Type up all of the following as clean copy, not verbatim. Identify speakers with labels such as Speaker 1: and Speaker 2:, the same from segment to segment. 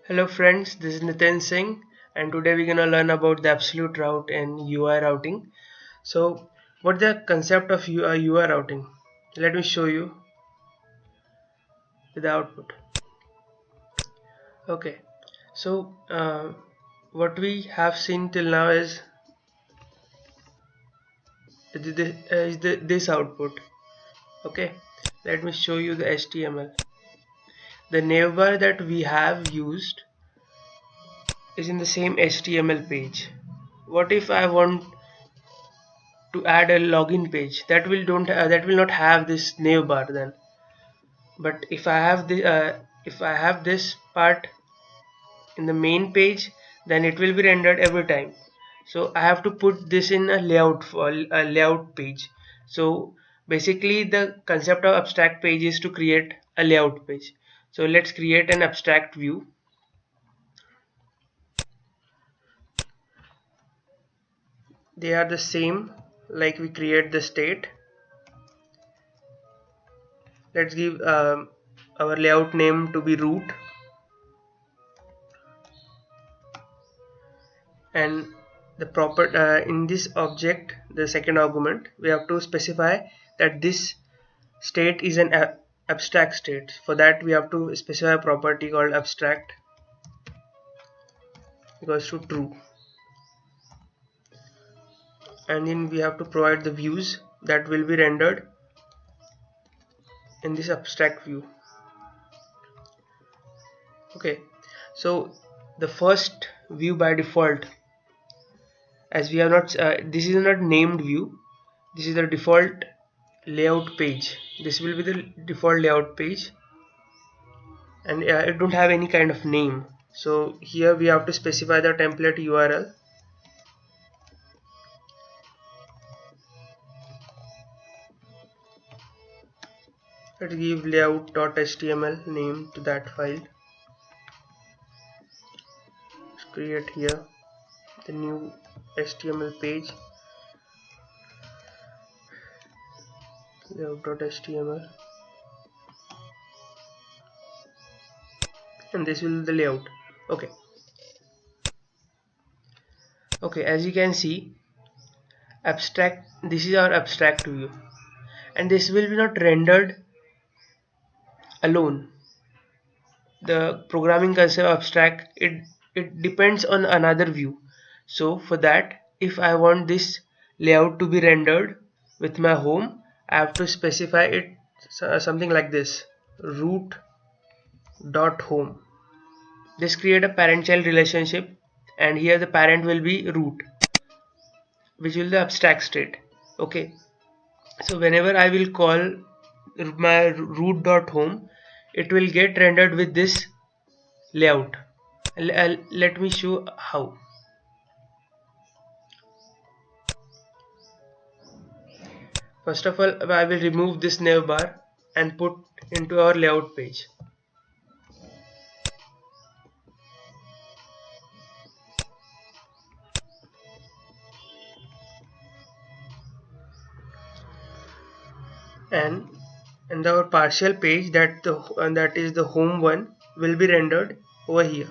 Speaker 1: Hello friends, this is Nitin Singh and today we're gonna learn about the absolute route and UI routing. So what's the concept of UI routing? Let me show you the output. Okay, so what we have seen till now this output. Okay, let me show you the HTML. The navbar that we have used is in the same HTML page. What if I want to add a login page? That will not have this navbar then. But if I have this part in the main page, then it will be rendered every time. So I have to put this in a layout page. So basically the concept of abstract page is to create a layout page. So let's create an abstract view. They are the same like we create the state. Let's give our layout name to be root, and the proper in this object, the second argument, we have to specify that this state is an abstract state. For that we have to specify a property called abstract equals to true, and then we have to provide the views that will be rendered in this abstract view. Okay, so the first view by default, as we have not this is not named view, this is the default layout page. This will be the default layout page, and it don't have any kind of name. So here we have to specify the template URL. Let's give layout.html name to that file. Let's create here the new HTML page, layout.html, and this will be the layout. Okay, as you can see, abstract, this is our abstract view, and this will be not rendered alone. The programming concept abstract, it depends on another view. So for that, if I want this layout to be rendered with my home, I have to specify it something like this: root dot home. This create a parent-child relationship, and here the parent will be root, which will the abstract state. Okay, so whenever I will call my root dot home, it will get rendered with this layout. Let me show how. First of all, I will remove this navbar and put into our layout page. And our partial page, that is the home one, will be rendered over here,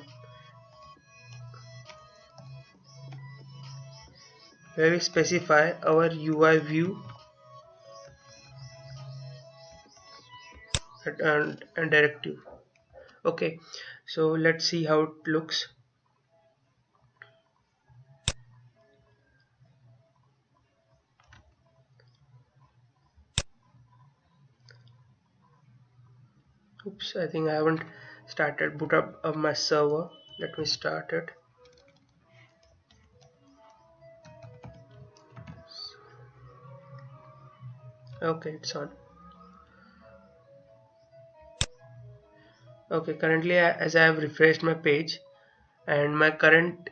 Speaker 1: where we specify our UI view and directive. Okay, so let's see how it looks. Oops, I think I haven't started boot up of my server. Let me start it. Okay, it's on. Okay, currently as I have refreshed my page, and my current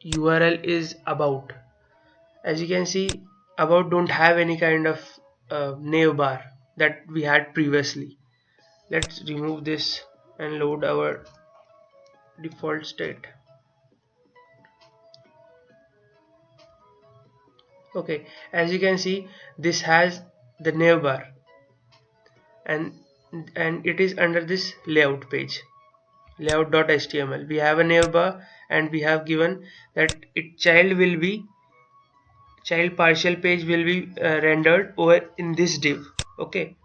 Speaker 1: URL is about. As you can see, about don't have any kind of navbar that we had previously. Let's remove this and load our default state. Okay, as you can see, this has the navbar, and it is under this layout page. layout.html. We have a navbar and we have given that child partial page will be rendered over in this div. Okay,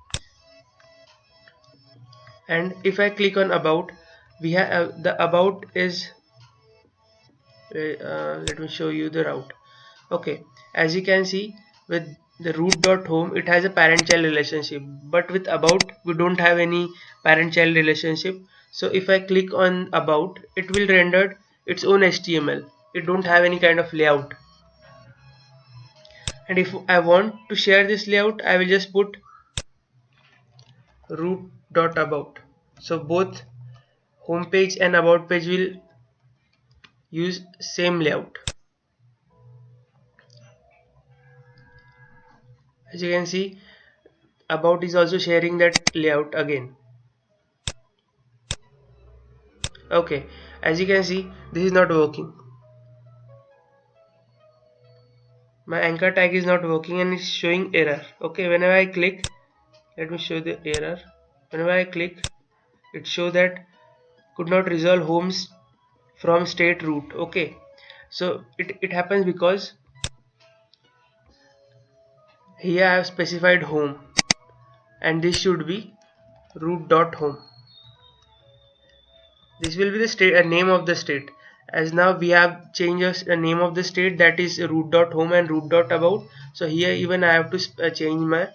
Speaker 1: and if I click on about, we have the about is let me show you the route. Okay, as you can see, with the root.home it has a parent child relationship, but with about we don't have any parent child relationship. So if I click on about, it will render its own HTML. It don't have any kind of layout. And if I want to share this layout, I will just put root.about. So both home page and about page will use same layout. As you can see, about is also sharing that layout again. Okay, as you can see, this is not working. My anchor tag is not working and it's showing error. Okay, whenever I click, let me show the error. Whenever I click, it shows that could not resolve homes from state root. Okay, so it happens because here I have specified home and this should be root.home. This will be the state name of the state. As now we have changed the name of the state, that is root.home and root.about. So here even I have to change my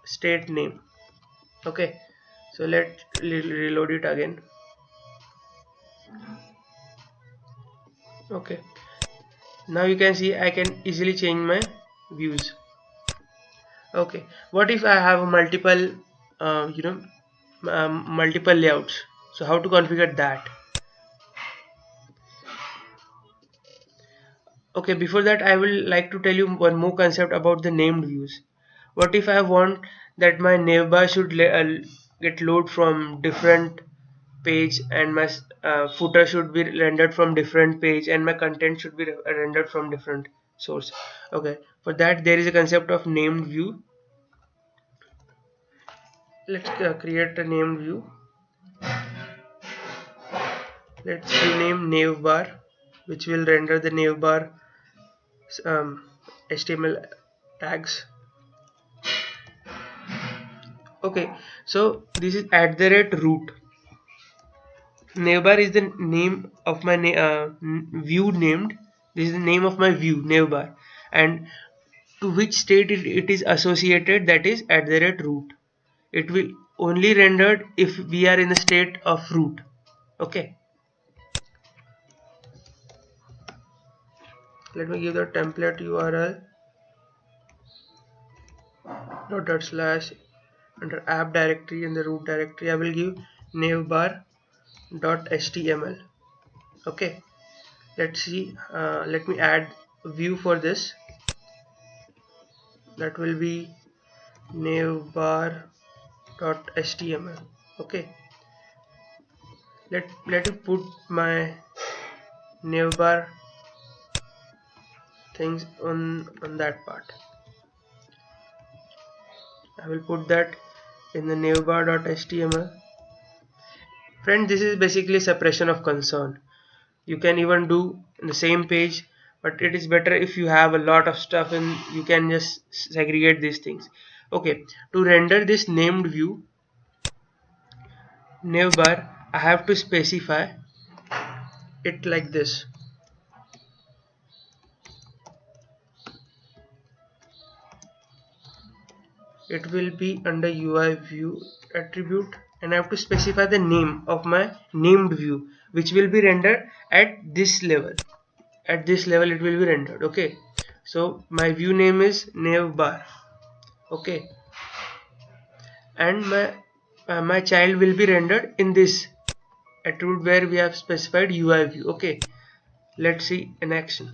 Speaker 1: state name. Okay, so let reload it again. Okay, now you can see I can easily change my views. Okay, what if I have multiple multiple layouts? So how to configure that? Okay, before that I will like to tell you one more concept about the named views. What if I want that my navbar should get load from different page and my footer should be rendered from different page and my content should be rendered from different source. Okay, for that there is a concept of named view. Let's create a named view. Let's rename navbar, which will render the navbar HTML tags. Okay, so this is at the rate root. Navbar is the name of my view named. This is the name of my view navbar, and to which state it is associated, that is at the rate root. It will only rendered if we are in the state of root. Okay, let me give the template URL dot slash under app directory in the root directory. I will give navbar dot html. Okay, let's see. Let me add view for this. That will be navbar dot html. Okay, let me put my navbar things on that part. I will put that in the navbar.html. Friend, this is basically separation of concern. You can even do in the same page, but it is better if you have a lot of stuff and you can just segregate these things. Okay, to render this named view navbar, I have to specify it like this. It will be under UI view attribute, and I have to specify the name of my named view, which will be rendered at this level. At this level it will be rendered. Okay, so my view name is navbar. Okay, and my child will be rendered in this attribute where we have specified UI view. Okay, let's see in action.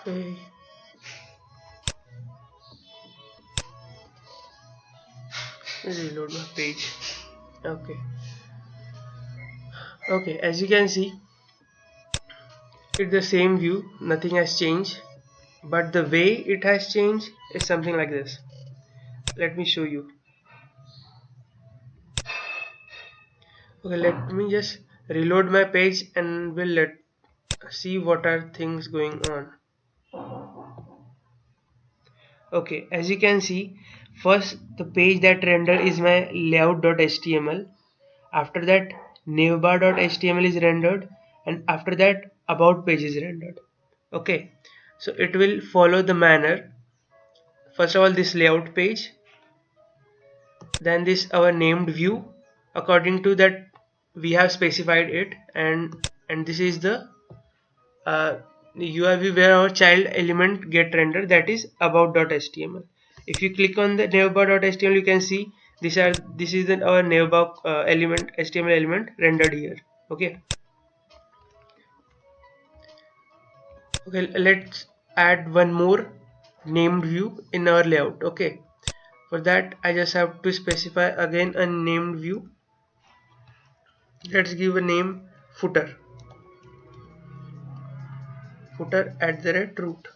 Speaker 1: Okay, let's reload my page. Okay, okay, as you can see, it's the same view, nothing has changed, but the way it has changed is something like this. Let me show you. Okay, let me just reload my page and we'll let see what are things going on. Okay, as you can see, first the page that rendered is my layout.html. After that, navbar.html is rendered, and after that, about page is rendered. Okay, so it will follow the manner. First of all, this layout page, then this our named view. According to that, we have specified it, and this is the uh, UIV where our child element get rendered, that is about.html. If you click on the navbar.html, you can see this is our navbar element, HTML element rendered here. Okay, okay, let's add one more named view in our layout. Okay, for that I just have to specify again a named view. Let's give a name footer, @root.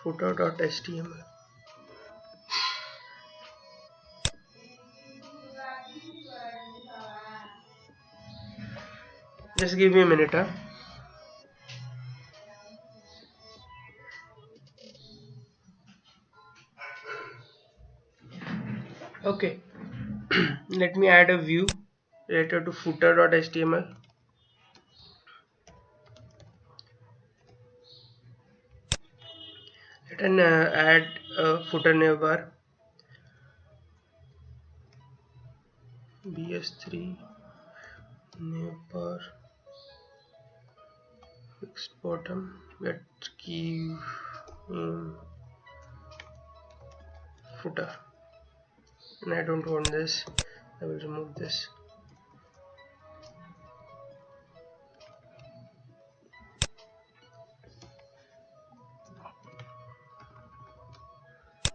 Speaker 1: Footer.html. Just give me a minute, huh? Okay, let me add a view related to footer.html. Let me add a footer navbar bs3 navbar fixed bottom. Let's give footer, and I don't want this. I will remove this.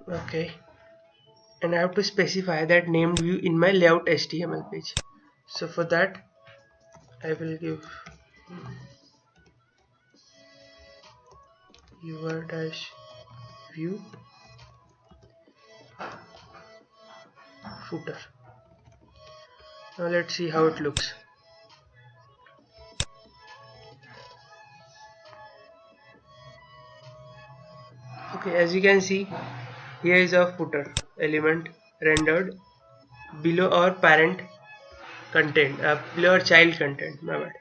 Speaker 1: Okay, and I have to specify that named view in my layout HTML page. So for that, I will give your dash view footer. Now let's see how it looks. Okay, as you can see, here is our footer element rendered below our parent content, below our child content, my bad.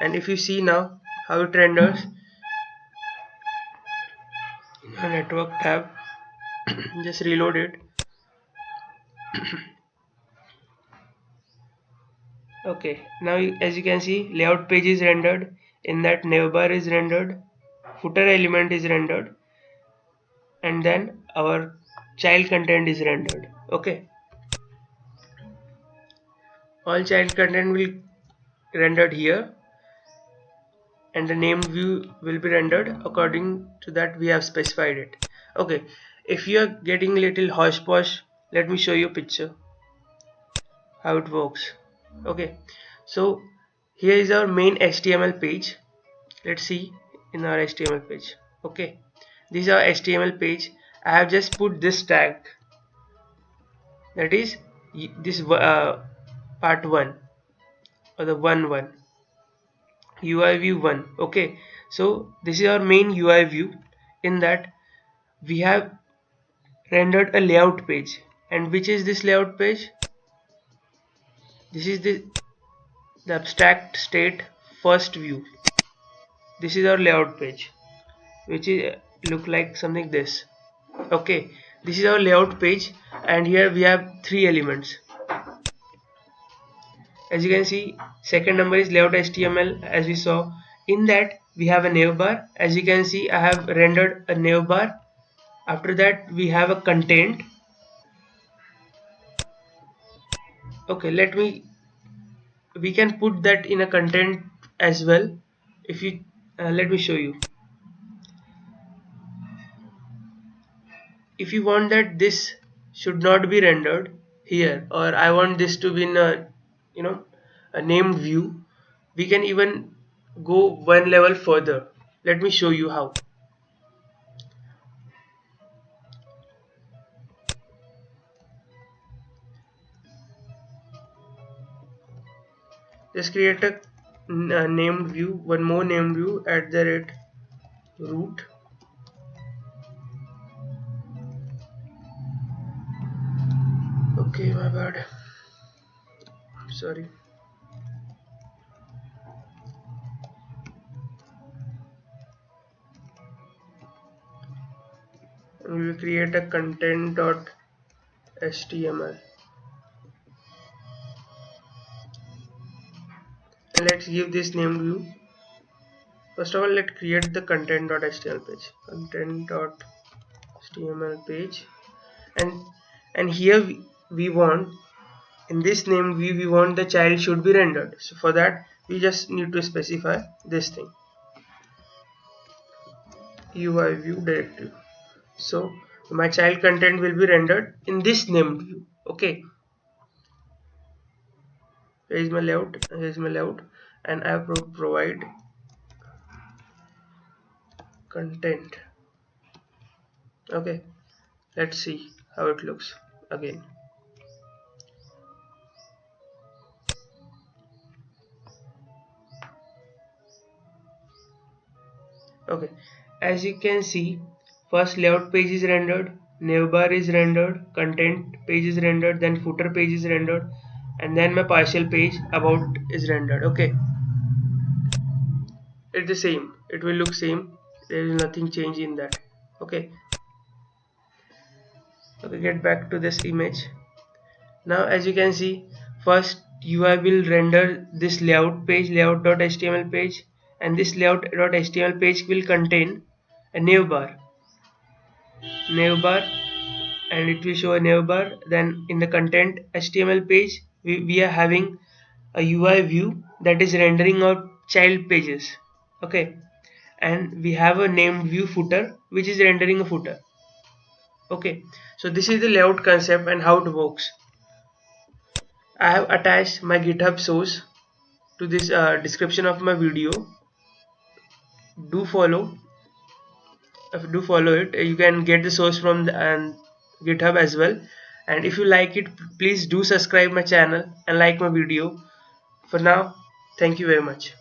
Speaker 1: And if you see now how it renders in our network tab, just reload it. Okay, now as you can see, layout page is rendered, in that navbar is rendered, footer element is rendered, and then our child content is rendered. Okay, all child content will rendered here, and the named view will be rendered according to that we have specified it. Okay, if you are getting little hodgepodge, let me show you a picture how it works. Okay, so here is our main HTML page. Let's see in our HTML page. Okay, this is our HTML page. I have just put this tag, that is this part 1 or the 1 UI view 1. Okay, so this is our main UI view. In that we have rendered a layout page, and which is this layout page? This is the abstract state first view. This is our layout page, which is look like something this. Okay, this is our layout page, and here we have 3 elements. As you can see, second number is layout HTML, as we saw. In that we have a navbar. As you can see, I have rendered a navbar. After that we have a content. Okay, let me we can put that in a content as well. If you let me show you. If you want that this should not be rendered here, or I want this to be in a, you know, a named view, we can even go one level further. Let me show you how. Just create a named view, one more named view at the rate root. Okay, my bad, sorry. We will create a content.html, and let's give this named view. First of all, let's create the content.html page, content.html page, and here we want, in this name we want the child should be rendered. So for that we just need to specify this thing, UI view directive. So my child content will be rendered in this named view. Okay, here is my layout, and I provide content. Okay, let's see how it looks again. Okay, as you can see, first layout page is rendered, navbar is rendered, content page is rendered, then footer page is rendered, and then my partial page about is rendered. Okay, it's the same, it will look same, there is nothing change in that. Okay, get back to this image. Now as you can see, first UI will render this layout page, layout.html page, and this layout.html page will contain a navbar, and it will show a navbar. Then in the content HTML page, we are having a UI view that is rendering out child pages. Okay, and we have a named view footer which is rendering a footer. Okay, so this is the layout concept and how it works. I have attached my GitHub source to this description of my video. Do follow. Do follow it. You can get the source from the GitHub as well. And if you like it, please do subscribe my channel and like my video. For now, thank you very much.